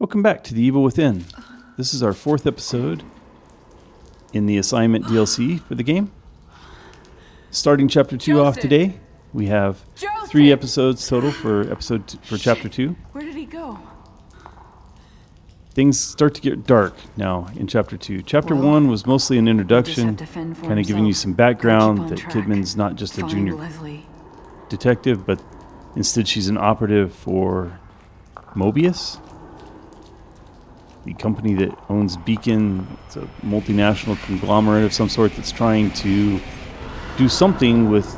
Welcome back to The Evil Within. This is our 4th episode in the assignment DLC for the game. Starting Chapter 2 off today, we have 3 episodes total for Chapter 2. Where did he go? Things start to get dark now in Chapter 2. Chapter 1 was mostly an introduction, kind of giving you some background that Kidman's not just a junior detective, but instead she's an operative for Mobius, the company that owns Beacon. It's a multinational conglomerate of some sort that's trying to do something with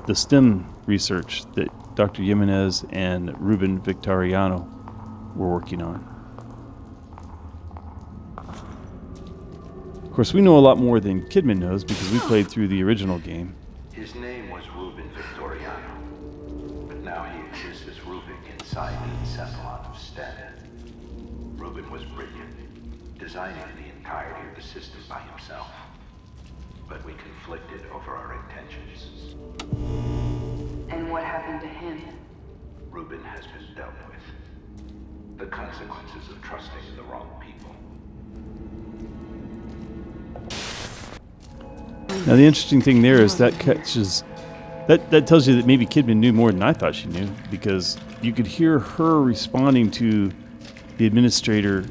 the STEM research that Dr. Jimenez and Ruben Victoriano were working on. Of course, we know a lot more than Kidman knows because we played through the original game. His name was Ruben Victoriano, but now he exists as Rubik inside the encephalon of STEM. Ruben was brilliant, designing the entirety of the system by himself. But we conflicted over our intentions. And what happened to him? Ruben has been dealt with. The consequences of trusting the wrong people. Now the interesting thing there is that tells you that maybe Kidman knew more than I thought she knew, because you could hear her responding to the administrator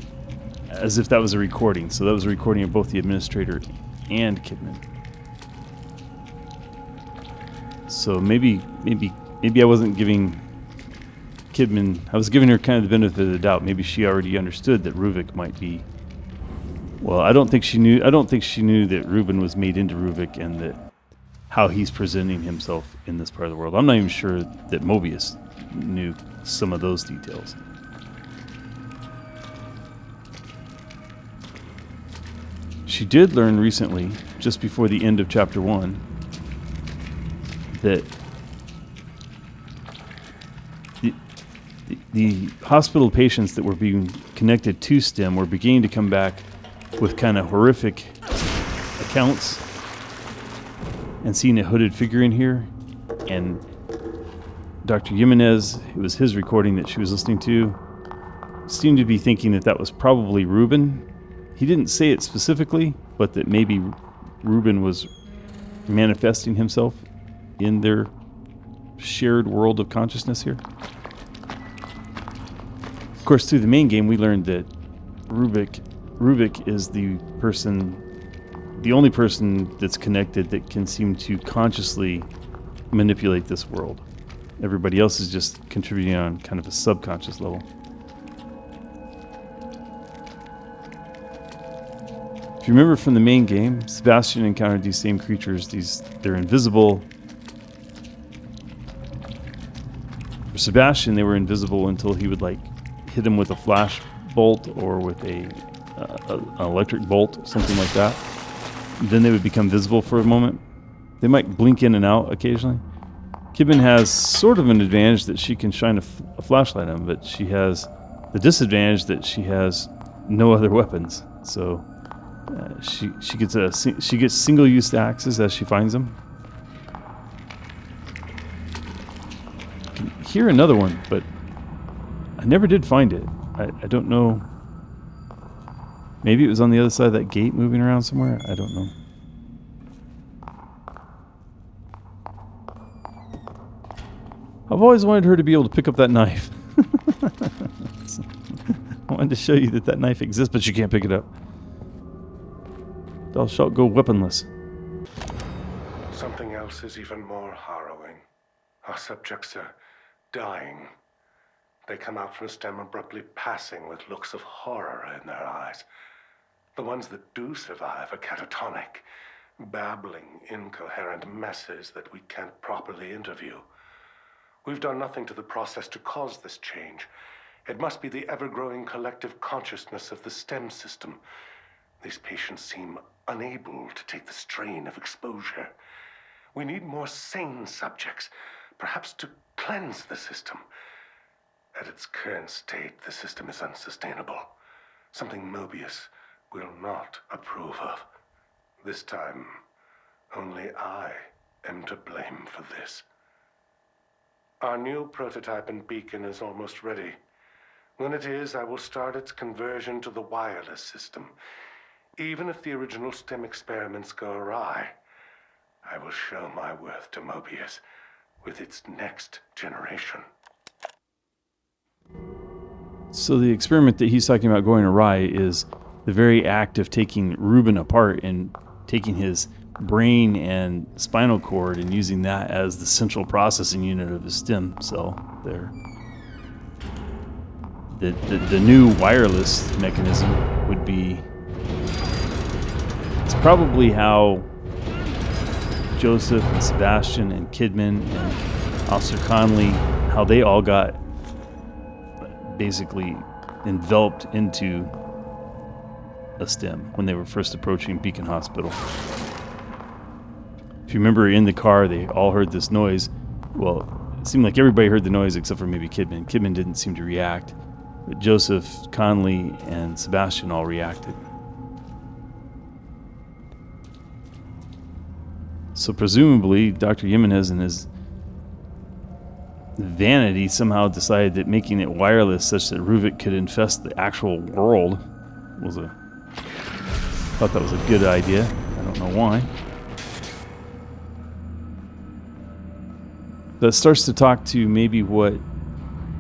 as if that was a recording. So that was a recording of both the administrator and Kidman. So maybe I wasn't giving Kidman, I was giving her kind of the benefit of the doubt. Maybe she already understood that Ruvik might be. Well, I don't think she knew that Ruben was made into Ruvik and that how he's presenting himself in this part of the world. I'm not even sure that Mobius knew some of those details. She did learn recently, just before the end of Chapter 1, that the hospital patients that were being connected to STEM were beginning to come back with kind of horrific accounts, and seeing a hooded figure in here. And Dr. Jimenez, it was his recording that she was listening to, seemed to be thinking that that was probably Ruben. He didn't say it specifically, but that maybe Ruben was manifesting himself in their shared world of consciousness here. Of course, through the main game, we learned that Ruvik is the only person that's connected that can seem to consciously manipulate this world. Everybody else is just contributing on kind of a subconscious level. If you remember from the main game, Sebastian encountered these same creatures. They're invisible. For Sebastian, they were invisible until he would hit him with a flash bolt or with an electric bolt, something like that. Then they would become visible for a moment. They might blink in and out occasionally. Kidman has sort of an advantage that she can shine a flashlight on, but she has the disadvantage that she has no other weapons. So she gets single-use axes as she finds them. I can hear another one, but I never did find it. I don't know. Maybe it was on the other side of that gate moving around somewhere. I don't know. I've always wanted her to be able to pick up that knife. I wanted to show you that knife exists, but you can't pick it up. Thou shalt go weaponless. Something else is even more harrowing. Our subjects are dying. They come out from STEM abruptly passing with looks of horror in their eyes. The ones that do survive are catatonic, babbling, incoherent messes that we can't properly interview. We've done nothing to the process to cause this change. It must be the ever-growing collective consciousness of the STEM system. These patients seem unable to take the strain of exposure. We need more sane subjects, perhaps to cleanse the system. At its current state, the system is unsustainable. Something Mobius will not approve of. This time, only I am to blame for this. Our new prototype and beacon is almost ready. When it is, I will start its conversion to the wireless system. Even if the original STEM experiments go awry, I will show my worth to Mobius with its next generation. So the experiment that he's talking about going awry is the very act of taking Reuben apart and taking his brain and spinal cord and using that as the central processing unit of his stem cell there. The new wireless mechanism would be... It's probably how Joseph and Sebastian and Kidman and Officer Conley, how they all got basically enveloped into a stem when they were first approaching Beacon Hospital. If you remember, in the car, they all heard this noise. Well, it seemed like everybody heard the noise except for maybe Kidman. Kidman didn't seem to react, but Joseph, Conley, and Sebastian all reacted. So presumably, Dr. Jimenez in his vanity somehow decided that making it wireless such that Ruvik could infest the actual world was thought that was a good idea. I don't know why. That starts to talk to maybe what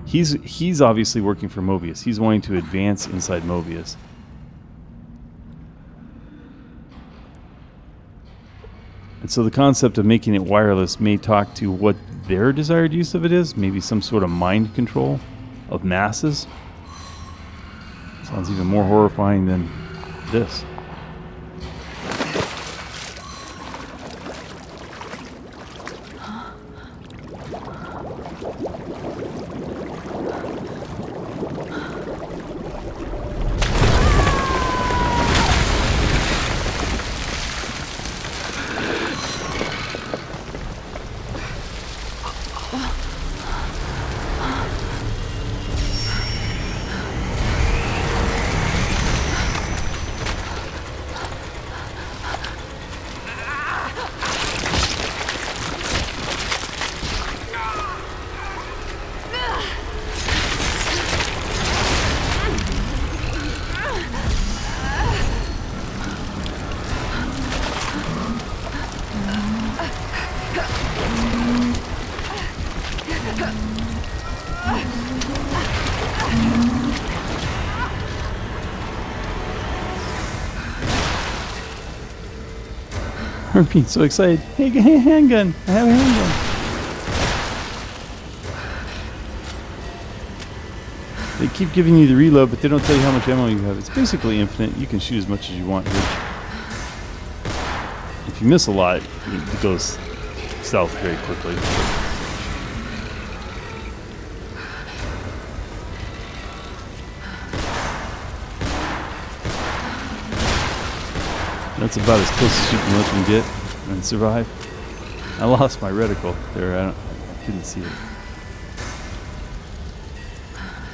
he's obviously working for Mobius. He's wanting to advance inside Mobius. And so the concept of making it wireless may talk to what their desired use of it is. Maybe some sort of mind control of masses. Sounds even more horrifying than this. I'm being so excited. Hey, handgun! I have a handgun! They keep giving you the reload, but they don't tell you how much ammo you have. It's basically infinite. You can shoot as much as you want here. If you miss a lot, it goes south very quickly. That's about as close as you can let them get and survive. I lost my reticle there. I couldn't see it.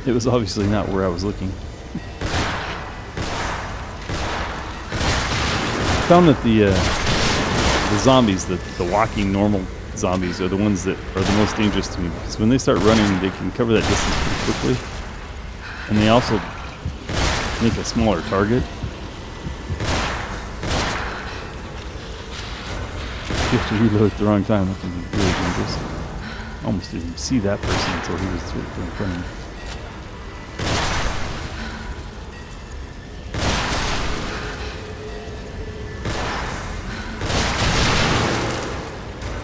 It was obviously not where I was looking. I found that the zombies, the walking normal zombies, are the ones that are the most dangerous to me, because when they start running, they can cover that distance pretty quickly, and they also make a smaller target. If you have to reload at the wrong time, it can be really dangerous. Almost didn't see that person until he was right in front of me.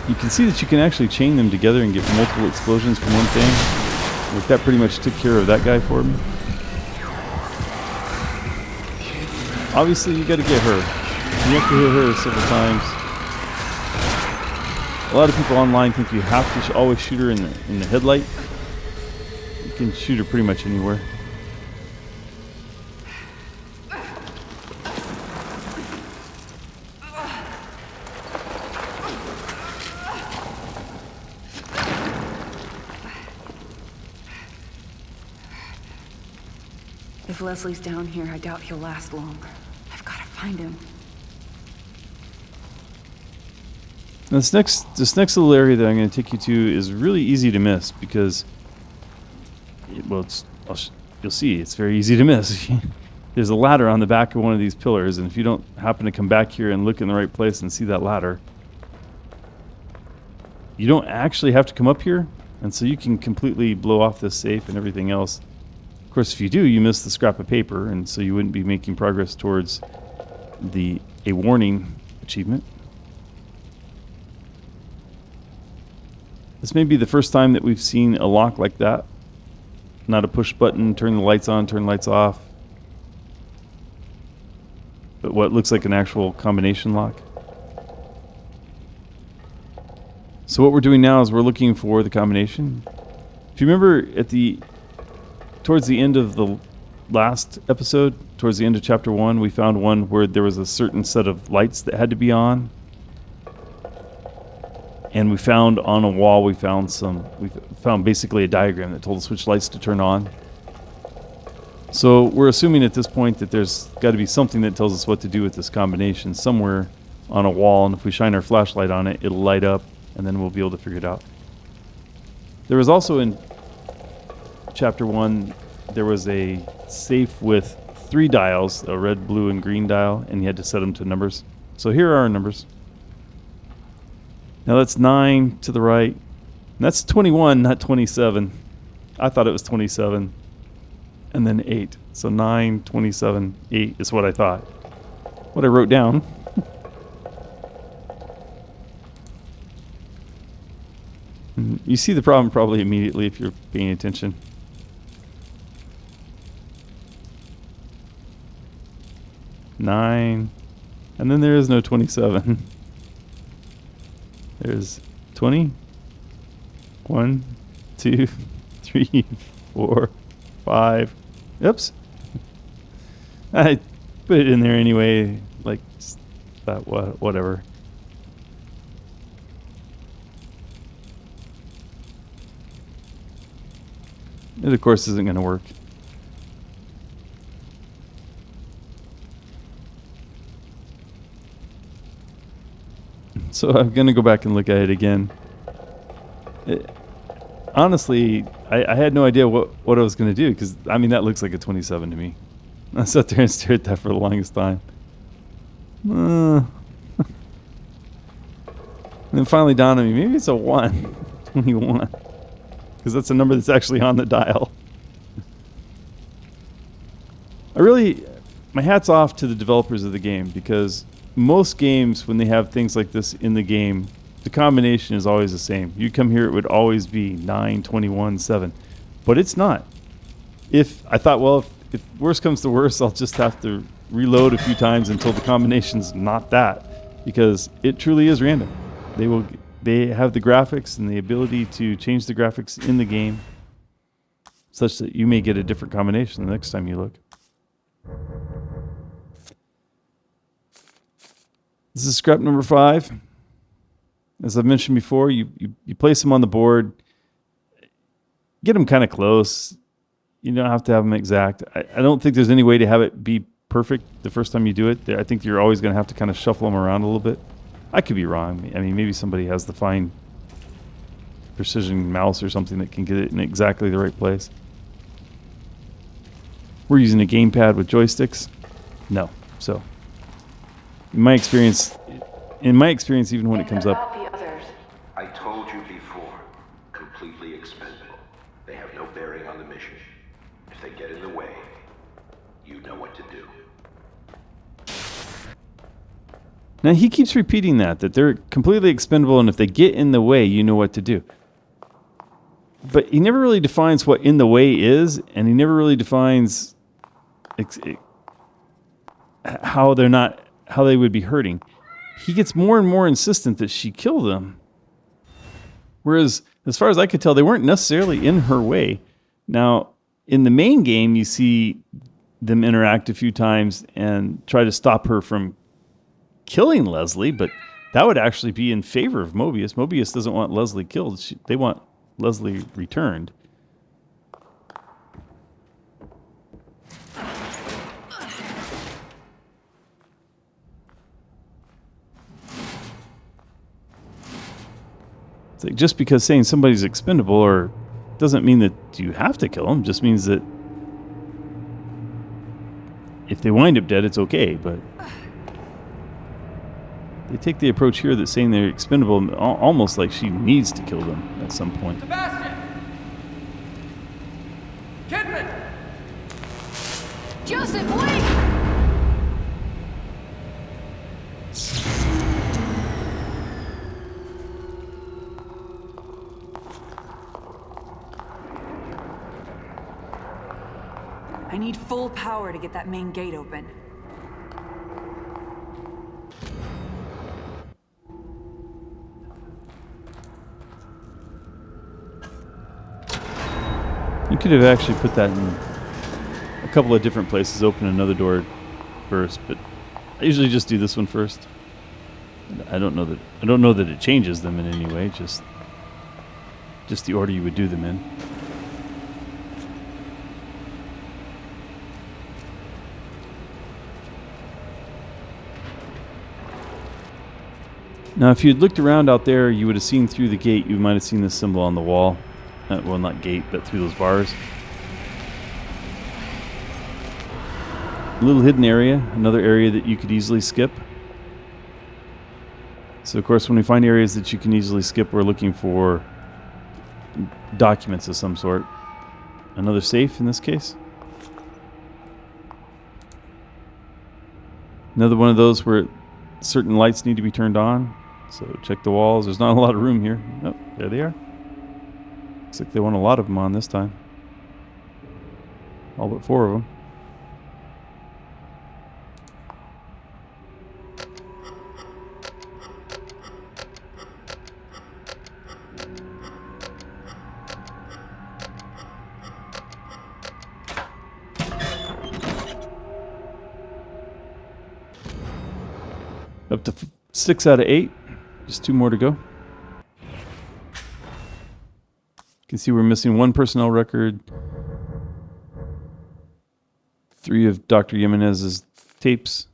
You can see that you can actually chain them together and get multiple explosions from one thing. Like that pretty much took care of that guy for me. Obviously, you got to get her. You have to hit her several times. A lot of people online think you have to always shoot her in the headlight. You can shoot her pretty much anywhere. If Leslie's down here, I doubt he'll last long. I've got to find him. This next little area that I'm going to take you to is really easy to miss because, you'll see it's very easy to miss. There's a ladder on the back of one of these pillars, and if you don't happen to come back here and look in the right place and see that ladder, you don't actually have to come up here, and so you can completely blow off this safe and everything else. Of course, if you do, you miss the scrap of paper, and so you wouldn't be making progress towards a warning achievement. This may be the first time that we've seen a lock like that. Not a push button, turn the lights on, turn lights off, but what looks like an actual combination lock. So what we're doing now is we're looking for the combination. If you remember towards the end of the last episode, towards the end of chapter 1, we found one where there was a certain set of lights that had to be on. And we found on a wall, we found basically a diagram that told us which lights to turn on. So we're assuming at this point that there's got to be something that tells us what to do with this combination somewhere on a wall, and if we shine our flashlight on it, it'll light up, and then we'll be able to figure it out. There was also in chapter 1, there was a safe with 3 dials, a red, blue, and green dial, and you had to set them to numbers. So here are our numbers. Now that's 9 to the right. And that's 21, not 27. I thought it was 27. And then 8. So 9, 27, 8 is what I thought. What I wrote down. You see the problem probably immediately if you're paying attention. Nine. And then there is no 27. There's 20. 1, 2, 3, 4, 5. Oops. I put it in there anyway, like that, whatever. It, of course, isn't going to work. So I'm going to go back and look at it again. Honestly, I had no idea what I was going to do, because, I mean, that looks like a 27 to me. I sat there and stared at that for the longest time. And then finally dawned on me, maybe it's a 1. 21. Because that's a number that's actually on the dial. My hat's off to the developers of the game, because most games, when they have things like this in the game, the combination is always the same. You come here, it would always be 9, 21, 7. But it's not. I thought, well, if worse comes to worse, I'll just have to reload a few times until the combination's not that, because it truly is random. They have the graphics and the ability to change the graphics in the game such that you may get a different combination the next time you look. This is scrap number 5. As I've mentioned before, you place them on the board, get them kind of close. You don't have to have them exact. I don't think there's any way to have it be perfect the first time you do it. I think you're always going to have to kind of shuffle them around a little bit. I could be wrong. I mean, maybe somebody has the fine precision mouse or something that can get it in exactly the right place. We're using a gamepad with joysticks. No. So, in my experience, even when it comes up, I told you before, completely expendable. They have no bearing on the mission. If they get in the way, you know what to do. now he keeps repeating that they're completely expendable, and if they get in the way, you know what to do. But he never really defines what in the way is, and he never really defines how they would be hurting. He gets more and more insistent that she kill them. Whereas, as far as I could tell, they weren't necessarily in her way. Now, in the main game, you see them interact a few times and try to stop her from killing Leslie, but that would actually be in favor of Mobius. Mobius doesn't want Leslie killed. They want Leslie returned. It's like, just because saying somebody's expendable or doesn't mean that you have to kill them, just means that if they wind up dead, it's okay, but they take the approach here that saying they're expendable, almost like she needs to kill them at some point. Sebastian! Kidman! Joseph, wait! I need full power to get that main gate open. You could have actually put that in a couple of different places, open another door first, but I usually just do this one first. I don't know that it changes them in any way, just the order you would do them in. Now, if you'd looked around out there, you would have seen through the gate, you might have seen this symbol on the wall. Well, not gate, but through those bars. A little hidden area, another area that you could easily skip. So, of course, when we find areas that you can easily skip, we're looking for documents of some sort. Another safe in this case. Another one of those where certain lights need to be turned on. So check the walls. There's not a lot of room here. Oh, there they are. Looks like they want a lot of them on this time. All but 4 of them. Up to 6 out of 8. Just 2 more to go. You can see we're missing 1 personnel record, 3 of Dr. Jimenez's tapes,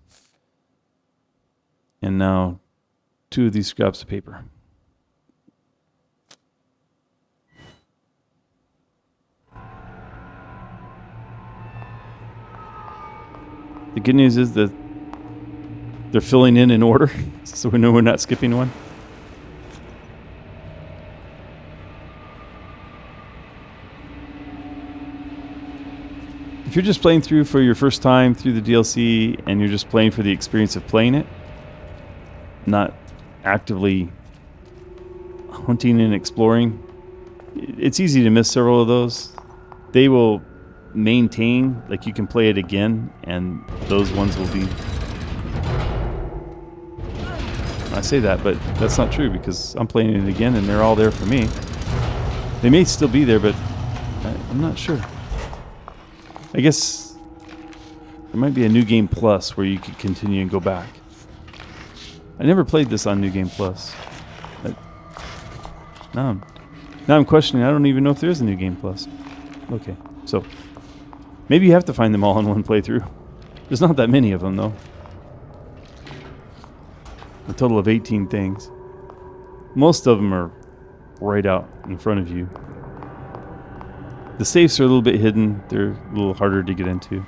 and now 2 of these scraps of paper. The good news is that they're filling in order, so we know we're not skipping one. If you're just playing through for your first time through the DLC and you're just playing for the experience of playing it, not actively hunting and exploring, it's easy to miss several of those. They will maintain, like you can play it again, and those ones will be... I say that, but that's not true because I'm playing it again and they're all there for me. They may still be there, but I'm not sure. I guess there might be a New Game Plus where you could continue and go back. I never played this on New Game Plus. Now I'm questioning. I don't even know if there is a New Game Plus. Okay, so maybe you have to find them all in one playthrough. There's not that many of them, though. A total of 18 things. Most of them are right out in front of you. The safes are a little bit hidden. They're a little harder to get into.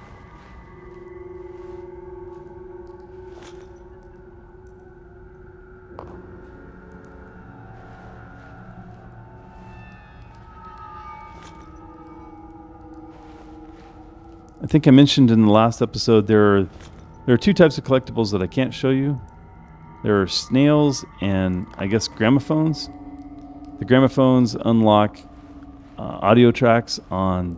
I think I mentioned in the last episode there are 2 types of collectibles that I can't show you. There are snails and, I guess, gramophones. The gramophones unlock audio tracks on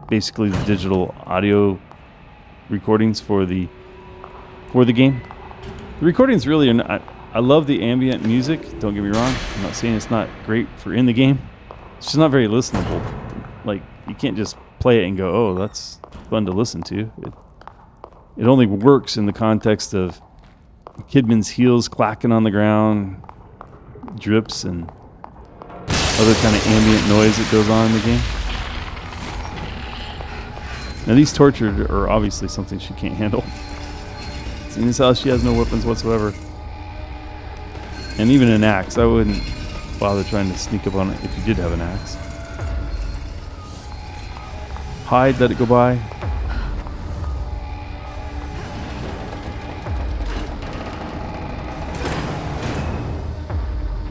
basically the digital audio recordings for the game. The recordings really are not... I love the ambient music, don't get me wrong. I'm not saying it's not great for in the game. It's just not very listenable. Like, you can't just play it and go, oh, that's fun to listen to. It only works in the context of Kidman's heels clacking on the ground, drips, and other kind of ambient noise that goes on in the game. Now these tortured are obviously something she can't handle. In this house she has no weapons whatsoever. And even an axe, I wouldn't bother trying to sneak up on it if you did have an axe. Hide, let it go by.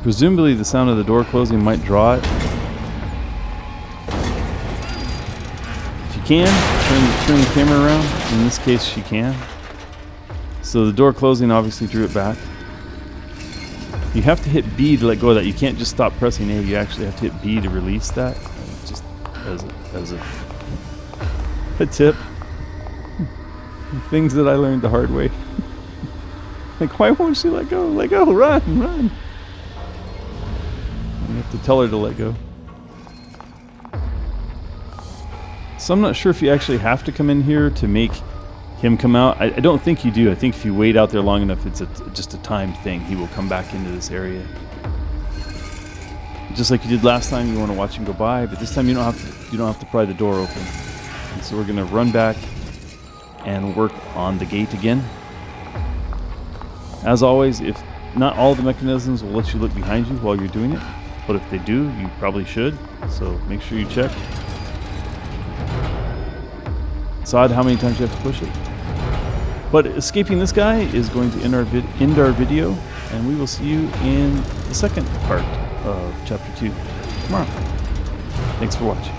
Presumably the sound of the door closing might draw it. If you can, turn the camera around. In this case, she can. So the door closing obviously drew it back. You have to hit B to let go of that. You can't just stop pressing A. You actually have to hit B to release that. Just as a tip. Things that I learned the hard way. Like, why won't she let go? Let go, run. You have to tell her to let go. So I'm not sure if you actually have to come in here to make him come out. I don't think you do. I think if you wait out there long enough, it's just a time thing. He will come back into this area. Just like you did last time, you want to watch him go by, but this time you don't have to pry the door open. And so we're going to run back and work on the gate again. As always, if not all the mechanisms will let you look behind you while you're doing it, but if they do, you probably should. So make sure you check. It's odd how many times you have to push it. But escaping this guy is going to end our video, and we will see you in the second part of Chapter 2 tomorrow. Thanks for watching.